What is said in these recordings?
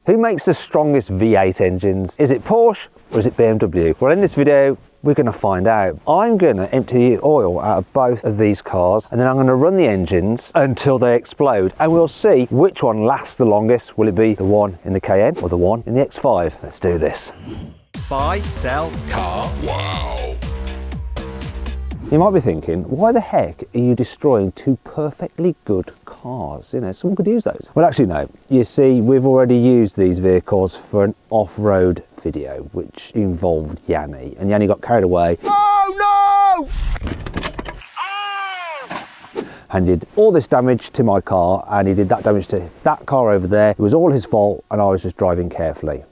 Who makes the strongest V8 engines? Is it Porsche or is it BMW? Well, in this video, we're going to find out. I'm going to empty the oil out of both of these cars and then I'm going to run the engines until they explode and we'll see which one lasts the longest. Will it be the one in the Cayenne or the one in the X5? Let's do this. Buy, sell, car, wow. You might be thinking, why the heck are you destroying two perfectly good cars? You know, someone could use those. Well, actually, no. You see, we've already used these vehicles for an off-road video, which involved Yanni. And Yanni got carried away. Oh, no! And did all this damage to my car, and he did that damage to that car over there. It was all his fault, and I was just driving carefully.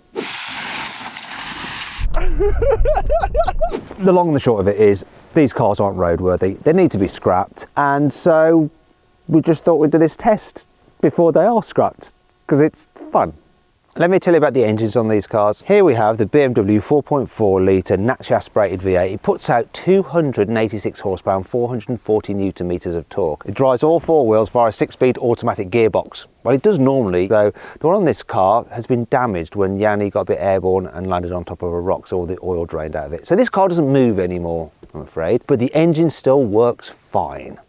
The long and the short of it is, these cars aren't roadworthy, they need to be scrapped, and so we just thought we'd do this test before they are scrapped, because it's fun. Let me tell you about the engines on these cars. Here we have the BMW 4.4 litre naturally aspirated V8. It puts out 286 horsepower and 440 newton meters of torque. It drives all four wheels via a 6-speed automatic gearbox. Well, it does normally, though the one on this car has been damaged when Yanni got a bit airborne and landed on top of a rock, so all the oil drained out of it. So this car doesn't move anymore, I'm afraid, but the engine still works fine.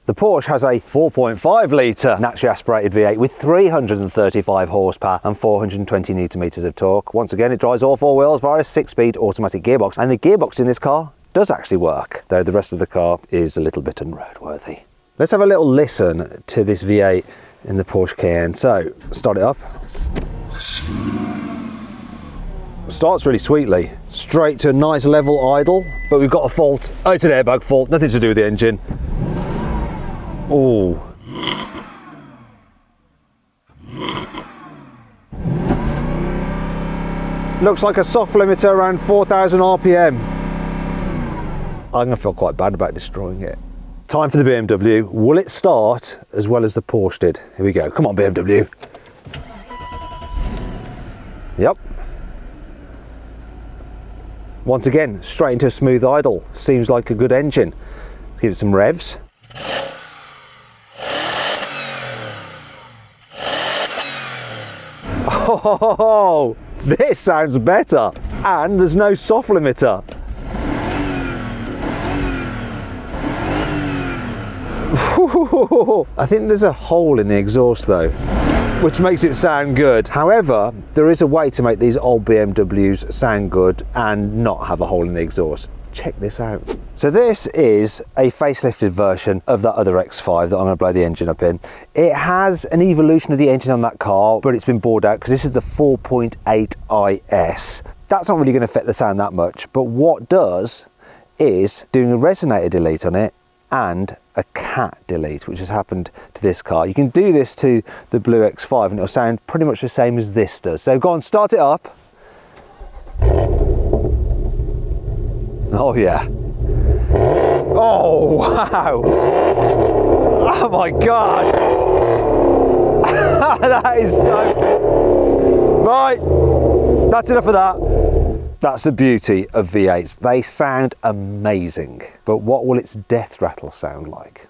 The Porsche has a 4.5 litre naturally aspirated V8 with 335 horsepower and 420 newton meters of torque. Once again, it drives all four wheels via a 6-speed automatic gearbox, and the gearbox in this car does actually work, though the rest of the car is a little bit unroadworthy. Let's have a little listen to this V8 in the Porsche Cayenne. So, start it up. Starts really sweetly, straight to a nice level idle, but we've got a fault. Oh, it's an airbag fault, nothing to do with the engine. Oh. Looks like a soft limiter around 4,000 RPM. I'm going to feel quite bad about destroying it. Time for the BMW. Will it start as well as the Porsche did? Here we go. Come on, BMW. Yep. Once again, straight into a smooth idle. Seems like a good engine. Let's give it some revs. Oh, this sounds better, and there's no soft limiter. I think there's a hole in the exhaust though, which makes it sound good. However, there is a way to make these old BMWs sound good and not have a hole in the exhaust. Check this out. So this is a facelifted version of that other X5 that I'm going to blow the engine up in. It has an evolution of the engine on that car, but it's been bored out because this is the 4.8 IS. That's not really going to affect the sound that much, but what does is doing a resonator delete on it and a cat delete, which has happened to this car. You can do this to the blue X5 and it'll sound pretty much the same as this does. So go on, start it up. Oh yeah. Oh wow. Oh my god. That is so... Right, that's enough of that. That's the beauty of V8s. They sound amazing. But what will its death rattle sound like?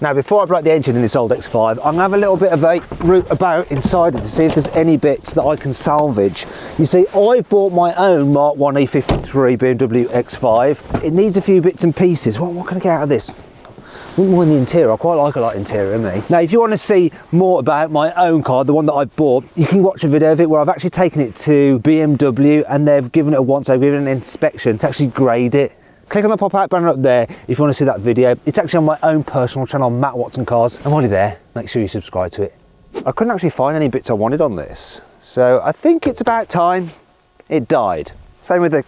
Now, before I blow the engine in this old X5, I'm going to have a little bit of a route about inside it to see if there's any bits that I can salvage. You see, I've bought my own Mark 1 E53 BMW X5. It needs a few bits and pieces. What can I get out of this? Wouldn't mind the interior. I quite like a light interior, me. Now, if you want to see more about my own car, the one that I've bought, you can watch a video of it where I've actually taken it to BMW and they've given it a once, they've given it an inspection to actually grade it. Click on the pop-out banner up there if you want to see that video. It's actually on my own personal channel, Matt Watson Cars. I'm already there. Make sure you subscribe to it. I couldn't actually find any bits I wanted on this, so I think it's about time it died. Same with the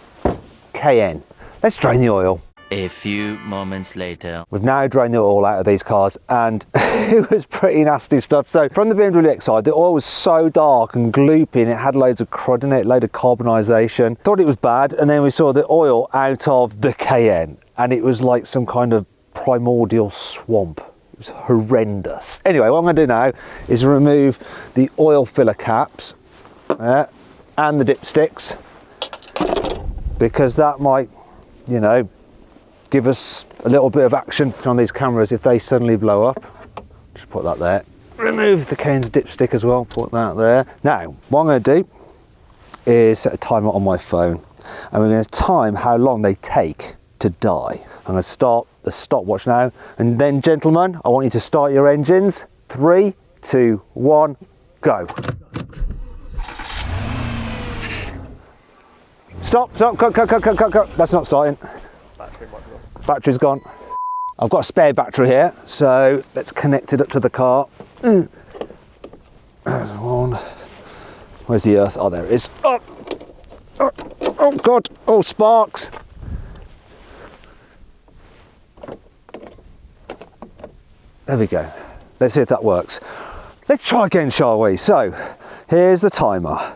Cayenne. Let's drain the oil. A few moments later. We've now drained the oil out of these cars and it was pretty nasty stuff. So from the BMW X5, the oil was so dark and gloopy and it had loads of crud in it, load of carbonisation. Thought it was bad, and then we saw the oil out of the Cayenne and it was like some kind of primordial swamp. It was horrendous. Anyway, what I'm going to do now is remove the oil filler caps and the dipsticks, because that might, you know, give us a little bit of action on these cameras if they suddenly blow up. Just put that there. remove the Cairns dipstick as well, put that there. Now, what I'm going to do is set a timer on my phone, and we're going to time how long they take to die. I'm going to start the stopwatch now, and then, gentlemen, I want you to start your engines. 3, 2, 1, go. Stop, cut. That's not starting. Battery's gone. I've got a spare battery here, so let's connect it up to the car. There's one. Where's the earth? Oh, there it is. Oh God, oh, sparks. There we go. Let's see if that works. Let's try again, shall we? So, here's the timer.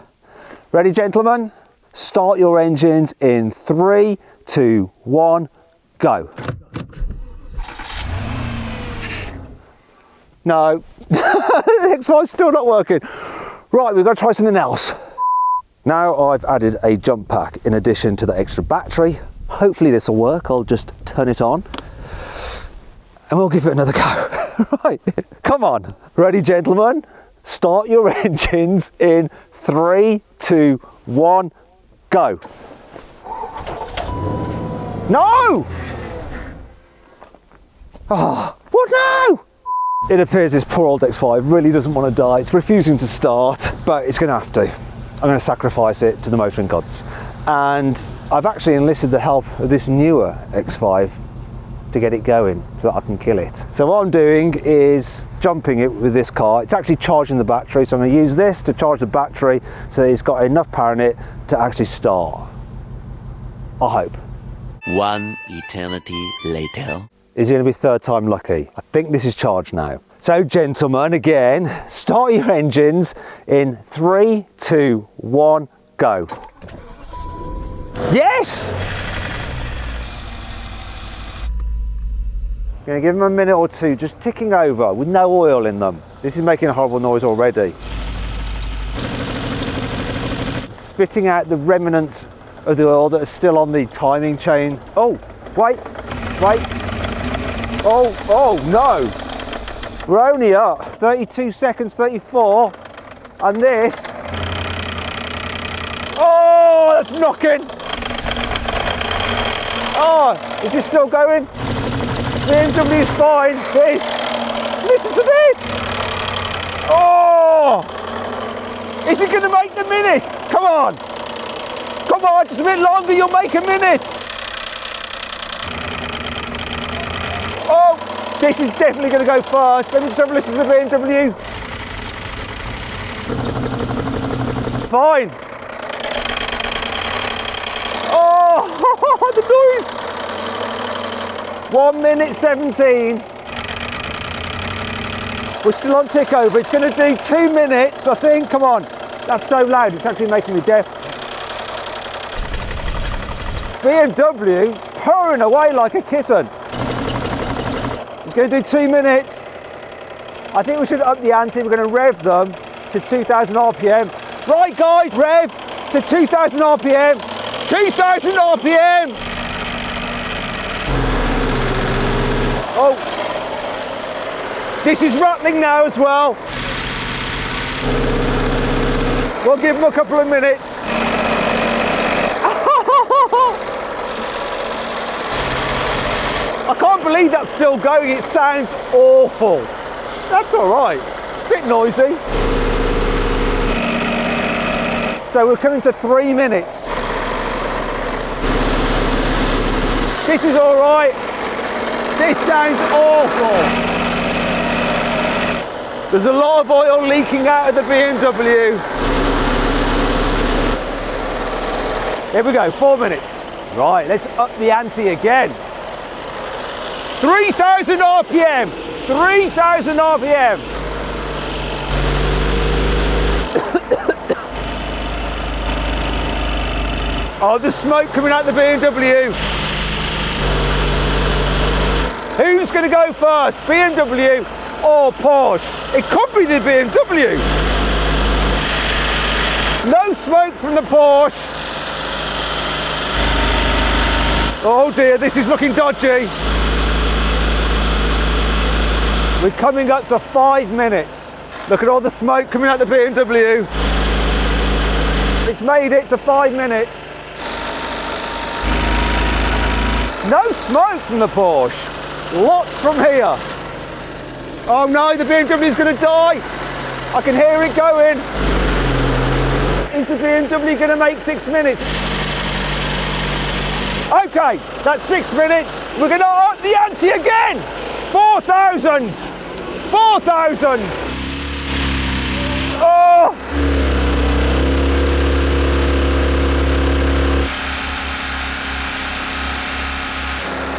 Ready, gentlemen? Start your engines in 3, 2, 1, go. No, the X5's still not working. Right, we've got to try something else. Now I've added a jump pack in addition to the extra battery. Hopefully this will work. I'll just turn it on and we'll give it another go. Right, come on. Ready, gentlemen? Start your engines in 3, 2, 1, go. No! Oh, what now? It appears this poor old X5 really doesn't want to die. It's refusing to start, but it's going to have to. I'm going to sacrifice it to the motoring gods. And I've actually enlisted the help of this newer X5 to get it going so that I can kill it. So what I'm doing is jumping it with this car. It's actually charging the battery, so I'm going to use this to charge the battery so that it's got enough power in it to actually start. I hope. One eternity later. Is it going to be third time lucky? I think this is charged now. So gentlemen, again, start your engines in 3, 2, 1, go. Yes! I'm going to give them a minute or two, just ticking over with no oil in them. This is making a horrible noise already. Spitting out the remnants of the oil that are still on the timing chain. Oh, wait. Oh no! We're only up 32 seconds, 34, and this. Oh, that's knocking! Oh, is this still going? BMW is fine. Listen to this! Oh! Is it going to make the minute? Come on! Come on, just a bit longer, you'll make a minute! Oh, this is definitely going to go fast. Let me just have a listen to the BMW. It's fine. Oh, the noise. 1 minute 17. We're still on tick over. It's going to do 2 minutes, I think. Come on. That's so loud. It's actually making me deaf. BMW is purring away like a kitten. It's going to do 2 minutes. I think we should up the ante. We're going to rev them to 2,000 RPM. Right, guys, rev to 2,000 RPM. 2,000 RPM. Oh, this is rattling now as well. We'll give them a couple of minutes. I can't believe that's still going. It sounds awful. That's all right. Bit noisy. So we're coming to 3 minutes. This is all right. This sounds awful. There's a lot of oil leaking out of the BMW. Here we go, 4 minutes. Right, let's up the ante again. 3,000 RPM. 3,000 RPM. Oh, the smoke coming out the BMW. Who's going to go first, BMW or Porsche? It could be the BMW. No smoke from the Porsche. Oh dear, this is looking dodgy. We're coming up to 5 minutes. Look at all the smoke coming out the BMW. It's made it to 5 minutes. No smoke from the Porsche. Lots from here. Oh no, the BMW is going to die. I can hear it going. Is the BMW going to make 6 minutes? Okay, that's 6 minutes. We're going to up the ante again. 4,000. 4,000. Oh.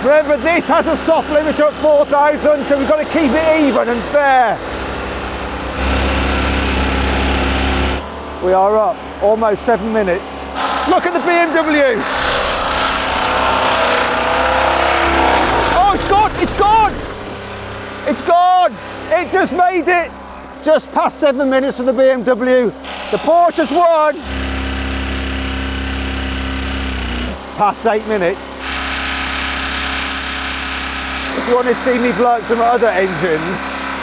Remember, this has a soft limiter at 4,000, so we've got to keep it even and fair. We are up almost 7 minutes. Look at the BMW. Oh, it's gone, it's gone. It's gone. It just made it. Just past 7 minutes for the BMW. The Porsche has won. It's past 8 minutes. If you want to see me blow up some other engines,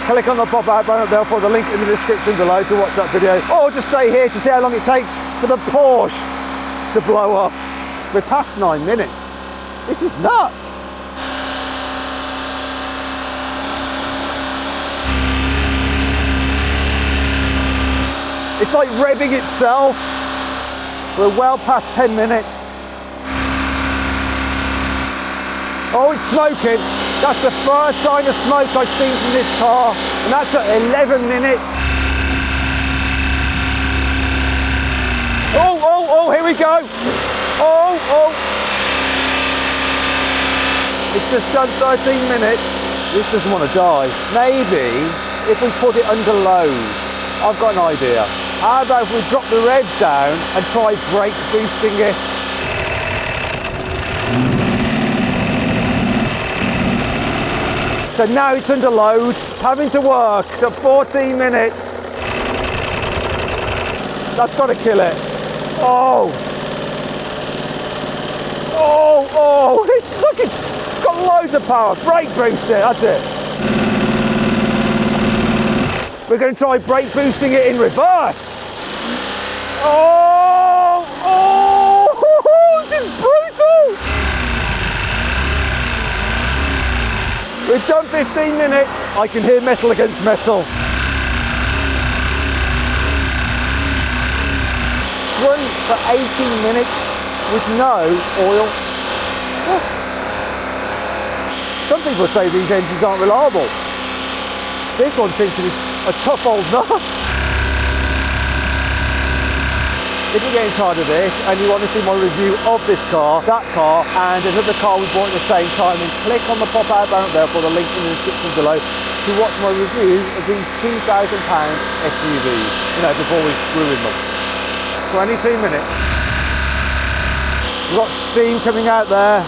click on the pop-out button up there for the link in the description below to watch that video, or just stay here to see how long it takes for the Porsche to blow up. We're past 9 minutes. This is nuts. It's like revving itself. We're well past 10 minutes. Oh, it's smoking. That's the first sign of smoke I've seen from this car, and that's at 11 minutes. Oh, oh, oh, here we go. Oh, oh. It's just done 13 minutes. This doesn't want to die. Maybe if we put it under load. I've got an idea. How about if we drop the revs down and try brake boosting it? So now it's under load, it's having to work, it's at 14 minutes. That's got to kill it. Oh. Oh, oh, look, it's got loads of power. Brake boost it, that's it. We're going to try brake boosting it in reverse. Oh, oh, this is brutal. We've done 15 minutes. I can hear metal against metal. It's run for 18 minutes with no oil. Oh. Some people say these engines aren't reliable. This one seems to be a tough old nut. If you're getting tired of this and you want to see my review of this car, that car, and another car we bought at the same time, then click on the pop-out button there for the link in the description below to watch my review of these £2,000 SUVs, you know, before we ruin them. 22 minutes. We've got steam coming out there.